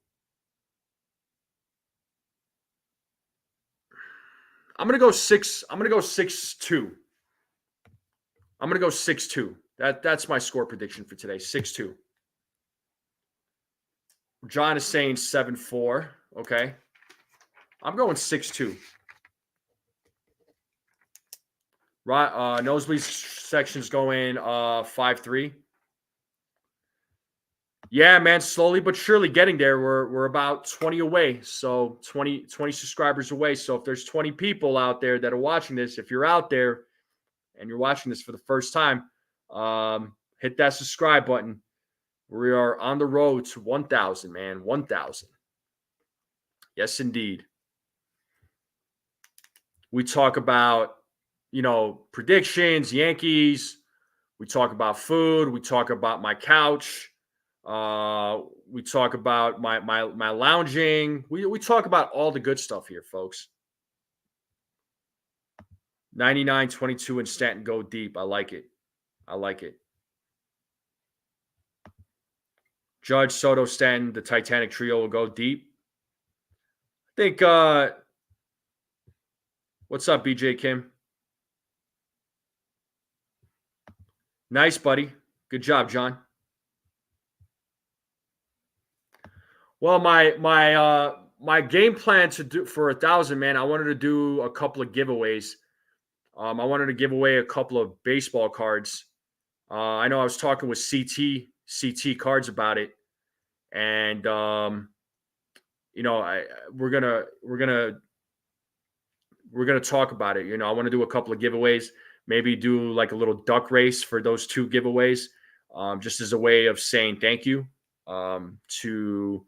6. I'm gonna go 6-2. I'm gonna go 6-2. That's my score prediction for today. 6-2. John is saying 7-4. Okay. I'm going 6-2. Right. Nosebleed section's going 5-3. Yeah, man, slowly but surely getting there. We're about 20 away. So 20 subscribers away. So if there's 20 people out there that are watching this, if you're out there and you're watching this for the first time, hit that subscribe button. We are on the road to 1,000, man. 1,000. Yes, indeed. We talk about, predictions, Yankees. We talk about food. We talk about my couch. We talk about my lounging. We talk about all the good stuff here, folks. 99-22 and Stanton go deep. I like it. Judge, Soto, Stanton, the Titanic trio will go deep. I think, what's up, BJ Kim? Nice, buddy. Good job, John. Well, my game plan to do for 1,000, man, I wanted to do a couple of giveaways. I wanted to give away a couple of baseball cards. I know I was talking with CT Cards about it, and we're gonna talk about it. I want to do a couple of giveaways. Maybe do like a little duck race for those 2 giveaways, just as a way of saying thank you to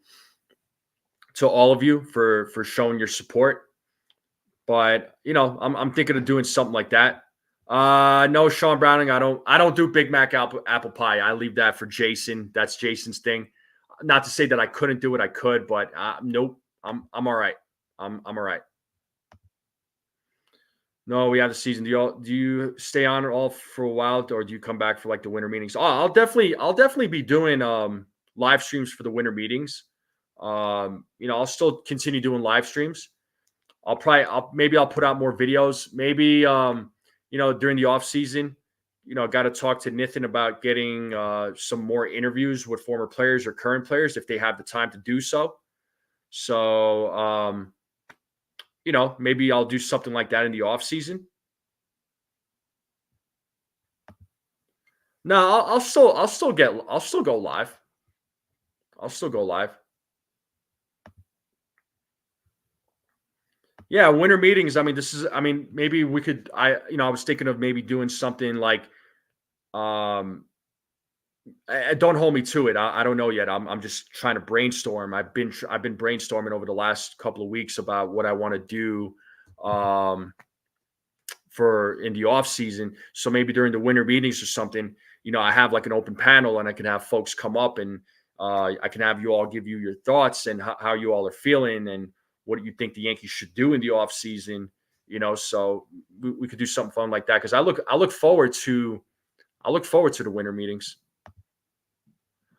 all of you for showing your support. But I'm thinking of doing something like that. No, Sean Browning, I don't do Big Mac apple pie. I leave that for Jason. That's Jason's thing. Not to say that I couldn't do it. I could, but nope. I'm all right. I'm all right. No, we have the season. Do you stay on it all for a while, or do you come back for like the winter meetings? Oh, I'll definitely be doing live streams for the winter meetings. I'll still continue doing live streams. I'll put out more videos. Maybe during the off season, got to talk to Nathan about getting some more interviews with former players or current players if they have the time to do so. So, maybe I'll do something like that in the off season. No, I'll still go live. I'll still go live. Yeah, winter meetings. I mean, maybe we could. I was thinking of maybe doing something like, don't hold me to it. I don't know yet. I'm just trying to brainstorm. I've been brainstorming over the last couple of weeks about what I want to do, for in the off season. So maybe during the winter meetings or something, I have like an open panel and I can have folks come up and I can have you all give you your thoughts and how you all are feeling and what you think the Yankees should do in the off season. So we could do something fun like that because I look forward to the winter meetings.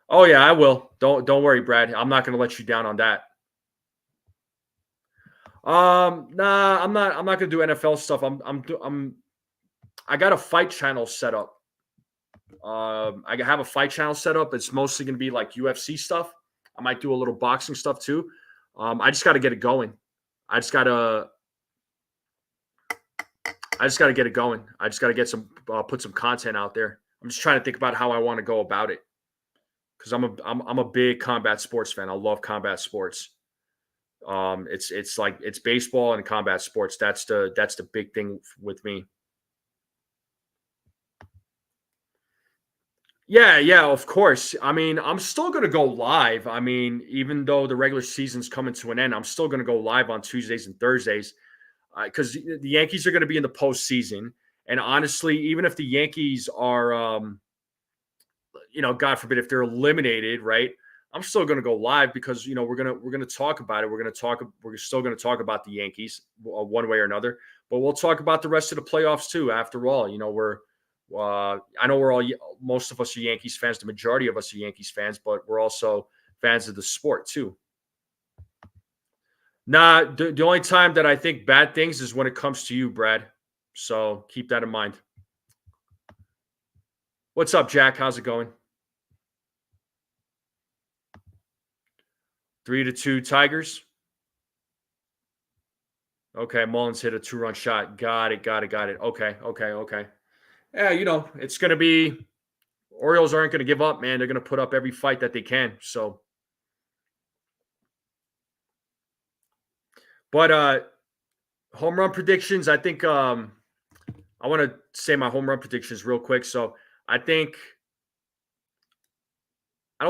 Oh yeah, I will. Don't worry, Brad. I'm not going to let you down on that. Nah, I'm not going to do NFL stuff. I got a fight channel set up. I have a fight channel set up. It's mostly going to be like UFC stuff. I might do a little boxing stuff too. I just got to get it going. I just got to get it going. I just got to get put some content out there. I'm just trying to think about how I want to go about it. Because I'm a big combat sports fan. I love combat sports. It's like it's baseball and combat sports. That's the big thing with me. Yeah, of course. I mean, I'm still gonna go live. I mean, even though the regular season's coming to an end, I'm still gonna go live on Tuesdays and Thursdays because the Yankees are gonna be in the postseason. And honestly, even if the Yankees are God forbid if they're eliminated, right? I'm still going to go live because we're gonna talk about it. We're still going to talk about the Yankees one way or another, but we'll talk about the rest of the playoffs too. After all, I know most of us are Yankees fans. The majority of us are Yankees fans, but we're also fans of the sport too. Nah, the only time that I think bad things is when it comes to you, Brad. So keep that in mind. What's up, Jack? How's it going? 3-2 Tigers. Okay, Mullins hit a 2-run shot. Got it. Okay. Yeah, it's going to be Orioles aren't going to give up, man. They're going to put up every fight that they can. So, but home run predictions. I think I want to say my home run predictions real quick. So I don't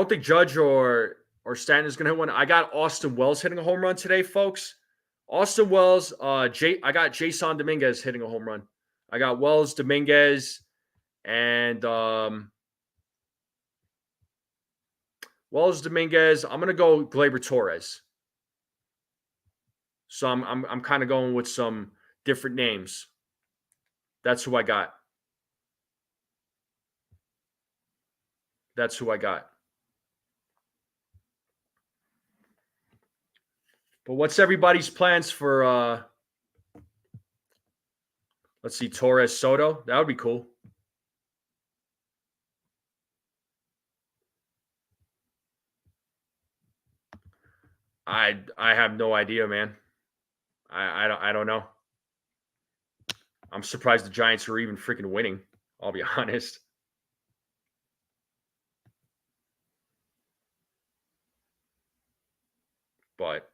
think Judge or Stanton is going to hit one. I got Austin Wells hitting a home run today, folks. Austin Wells, I got Jason Dominguez hitting a home run. I got Wells, Dominguez, and Wells, Dominguez. I'm gonna go Gleyber Torres. So I'm kind of going with some different names. That's who I got. That's who I got. But what's everybody's plans for let's see, Torres Soto? That would be cool. I have no idea, man. I don't know. I'm surprised the Giants are even freaking winning. I'll be honest. But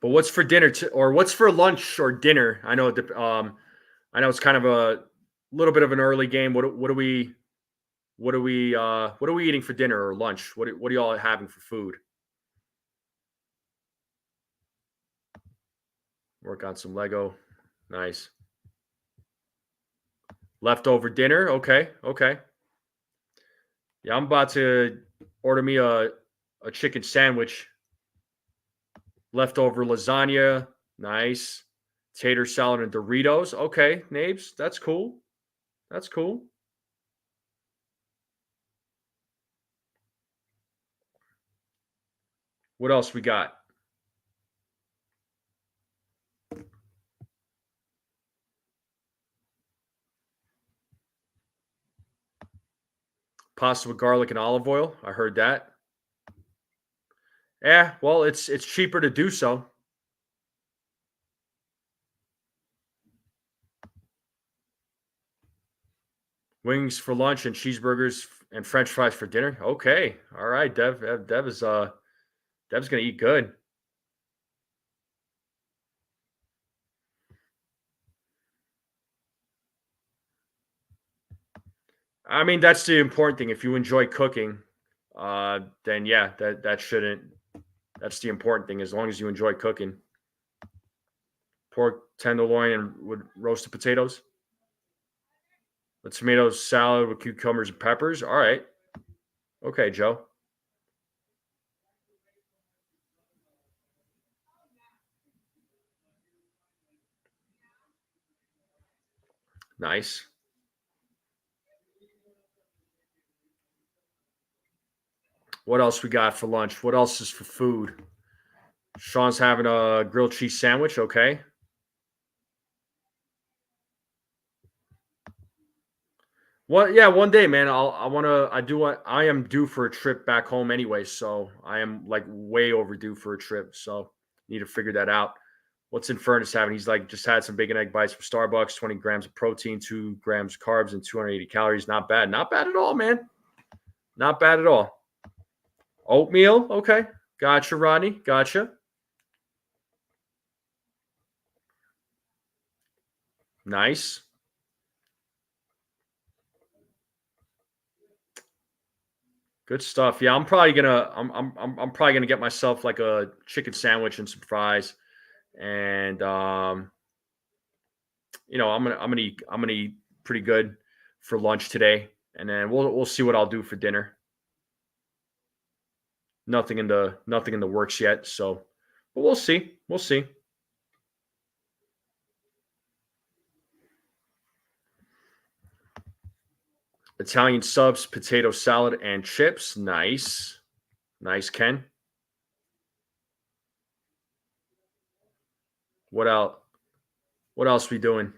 what's for dinner or what's for lunch or dinner? I know it's kind of a little bit of an early game. What are we eating for dinner or lunch? What are y'all having for food? Work on some Lego. Nice. Leftover dinner. Okay. Yeah, I'm about to order me a chicken sandwich. Leftover lasagna. Nice. Tater salad and Doritos. Okay, Nabes. That's cool. What else we got? Pasta with garlic and olive oil. I heard that. Yeah, well, it's cheaper to do so. Wings for lunch and cheeseburgers and French fries for dinner. Okay, all right, Dev. Dev is Dev's gonna eat good. I mean, that's the important thing. If you enjoy cooking, then yeah, that shouldn't. That's the important thing. As long as you enjoy cooking, pork tenderloin and with roasted potatoes, a tomato salad with cucumbers and peppers. All right, okay, Joe. Nice. What else we got for lunch? What else is for food? Sean's having a grilled cheese sandwich. Okay. Well, yeah, one day, man. I am due for a trip back home anyway, so I am like way overdue for a trip. So need to figure that out. What's in Furnace having? He's like just had some bacon egg bites from Starbucks, 20 grams of protein, 2 grams of carbs, and 280 calories. Not bad. Not bad at all, man. Not bad at all. Oatmeal. Okay. Gotcha, Rodney. Gotcha. Nice. Good stuff. Yeah, I'm probably gonna get myself like a chicken sandwich and some fries, and I'm gonna eat pretty good for lunch today, and then we'll see what I'll do for dinner. Nothing in the works yet, so but we'll see. We'll see. Italian subs, potato salad, and chips. Nice, nice, Ken. What else? What else we doing?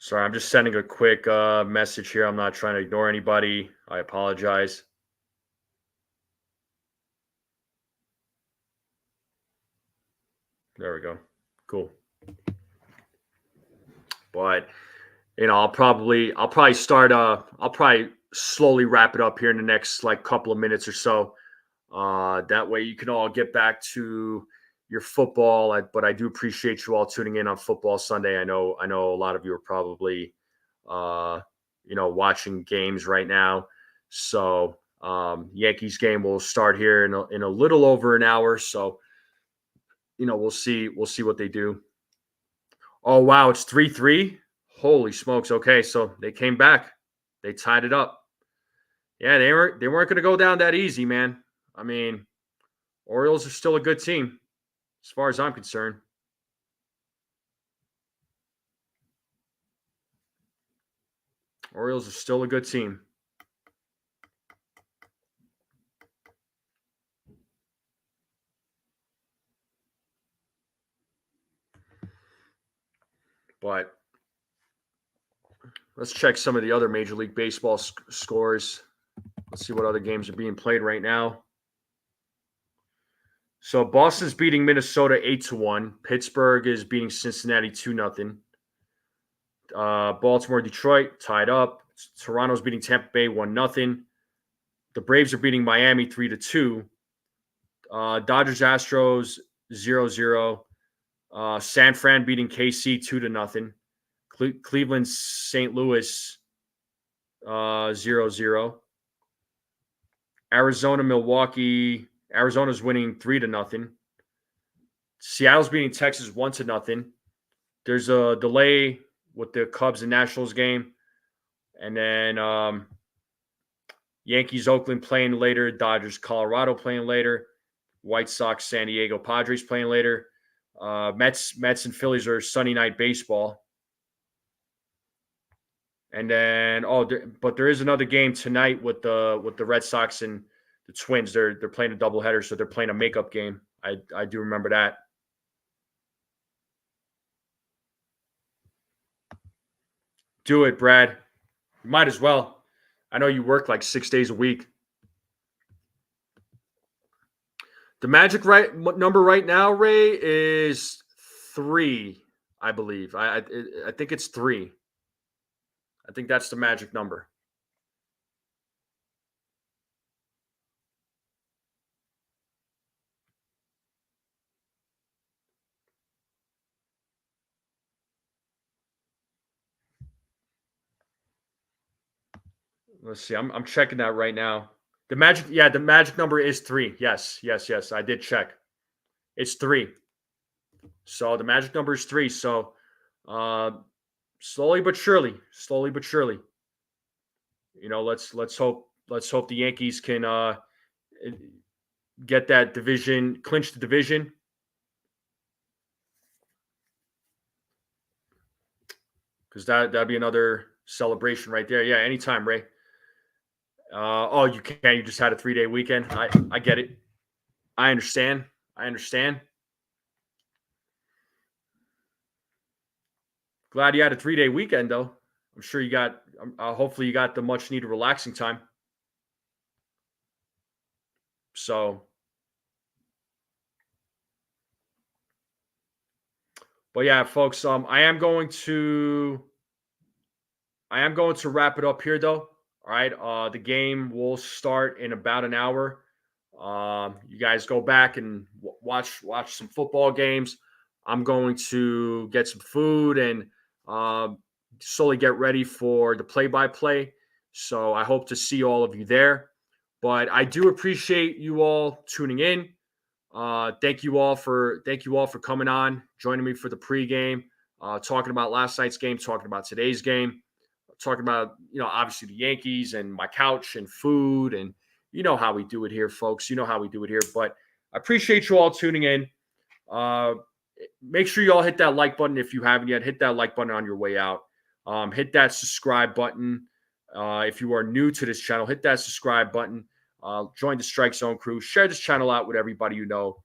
Sorry, I'm just sending a quick message here. I'm not trying to ignore anybody. I apologize. There we go. Cool. But I'll probably slowly wrap it up here in the next like couple of minutes or so. That way you can all get back to your football. But I do appreciate you all tuning in on Football Sunday. I know a lot of you are probably uh, watching games right now. So Yankees game will start here in a little over an hour. So we'll see what they do. Oh wow, it's 3-3. Holy smokes. Okay, so they came back. They tied it up. Yeah, they weren't going to go down that easy, man. I mean, Orioles are still a good team as far as I'm concerned. Orioles are still a good team. But let's check some of the other Major League Baseball scores. Let's see what other games are being played right now. So Boston's beating Minnesota 8-1. Pittsburgh is beating Cincinnati 2-0. Baltimore, Detroit tied up. Toronto's beating Tampa Bay 1-0. The Braves are beating Miami 3-2. Dodgers, Astros 0-0. San Fran beating KC 2-0. Cleveland, St. Louis 0-0. Arizona, Milwaukee. Arizona's winning 3-0. Seattle's beating Texas 1-0. There's a delay with the Cubs and Nationals game. And then Yankees, Oakland playing later. Dodgers, Colorado playing later. White Sox, San Diego, Padres playing later. Mets and Phillies are Sunday night baseball. And then but there is another game tonight with the Red Sox and the Twins. They're playing a doubleheader, so they're playing a makeup game. I do remember that. Do it, Brad. You might as well. I know you work like 6 days a week. The magic number right now, Ray, is 3, I believe. I think it's 3. I think that's the magic number. Let's see. I'm checking that right now. The magic number is 3. Yes. I did check. It's 3. So the magic number is 3. So uh, slowly but surely, let's hope the Yankees can get that division, clinch the division. Because that'd be another celebration right there. Yeah, anytime, Ray. You can. You just had a 3-day weekend. I get it. I understand. Glad you had a 3-day weekend, though. I'm sure you got. Hopefully, you got the much needed relaxing time. So, but yeah, folks. I am going to wrap it up here, though. All right. The game will start in about an hour. You guys go back and watch some football games. I'm going to get some food and slowly get ready for the play-by-play. So I hope to see all of you there. But I do appreciate you all tuning in. Thank you all for coming on, joining me for the pregame, talking about last night's game, talking about today's game, talking about obviously the Yankees and my couch and food, and you know how we do it here, folks. You know how we do it here. But I appreciate you all tuning in. Make sure you all hit that like button if you haven't yet. Hit that like button on your way out. Hit that subscribe button. If you are new to this channel, hit that subscribe button. Join the Strike Zone crew. Share this channel out with everybody you know.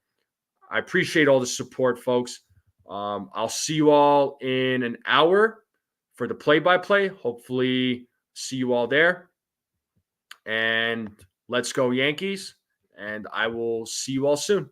I appreciate all the support, folks. I'll see you all in an hour for the play-by-play. Hopefully, see you all there. And let's go Yankees. And I will see you all soon.